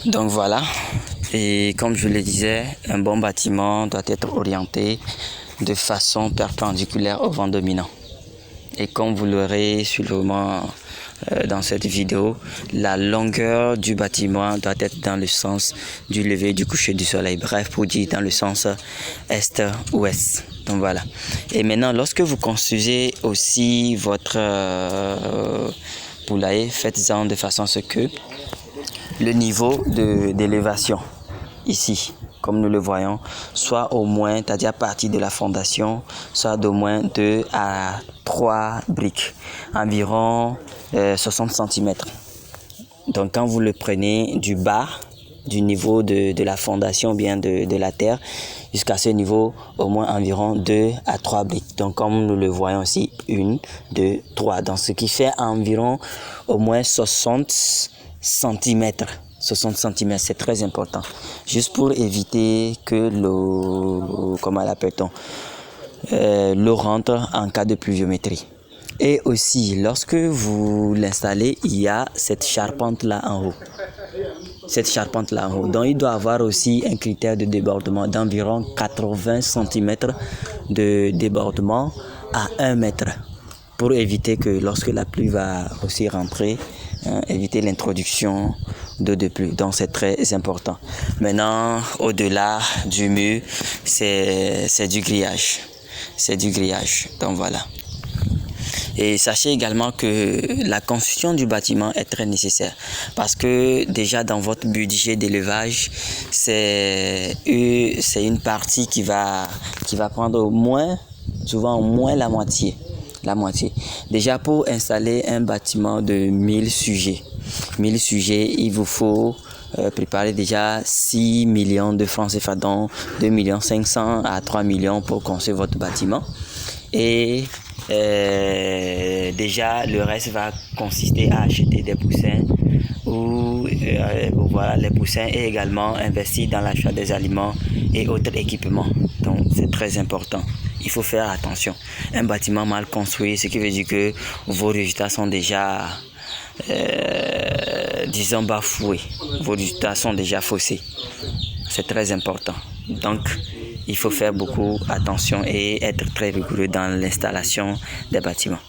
Donc voilà, et comme je le disais, un bon bâtiment doit être orienté de façon perpendiculaire au vent dominant. Et comme vous l'aurez sûrement dans cette vidéo, la longueur du bâtiment doit être dans le sens du lever et du coucher du soleil. Bref, pour dire dans le sens est-ouest. Donc voilà. Et maintenant, lorsque vous construisez aussi votre poulailler, faites-en de façon à ce que le niveau d'élévation ici, comme nous le voyons, soit au moins, c'est-à-dire à partir de la fondation, soit d'au moins 2 à 3 briques, environ 60 cm. Donc quand vous le prenez du bas, du niveau de la fondation, bien de la terre, jusqu'à ce niveau, au moins environ 2 à 3 briques. Donc comme nous le voyons ici, 1, 2, 3. Donc ce qui fait environ au moins 60 cm. 60 cm, c'est très important. Juste pour éviter que l'eau, comment l'appelle-t-on, l'eau rentre en cas de pluviométrie. Et aussi, lorsque vous l'installez, il y a cette charpente-là en haut. Cette charpente-là en haut. Donc, il doit avoir aussi un critère de débordement d'environ 80 cm de débordement à 1 mètre. Pour éviter que lorsque la pluie va aussi rentrer, éviter l'introduction d'eau de pluie. Donc c'est très important. Maintenant, au-delà du mur, c'est du grillage. C'est du grillage. Donc voilà. Et sachez également que la construction du bâtiment est très nécessaire parce que déjà dans votre budget d'élevage, c'est une partie qui va prendre au moins, souvent au moins la moitié. Déjà pour installer un bâtiment de 1000 sujets, il vous faut préparer déjà 6 millions de francs CFA, donc 2 500 000 à 3 millions pour construire votre bâtiment. Et déjà le reste va consister à acheter des poussins ou voilà les poussins et également investir dans l'achat des aliments et autres équipements. Donc c'est très important. Il faut faire attention. Un bâtiment mal construit, ce qui veut dire que vos résultats sont déjà, disons, bafoués. Vos résultats sont déjà faussés. C'est très important. Donc, il faut faire beaucoup attention et être très rigoureux dans l'installation des bâtiments.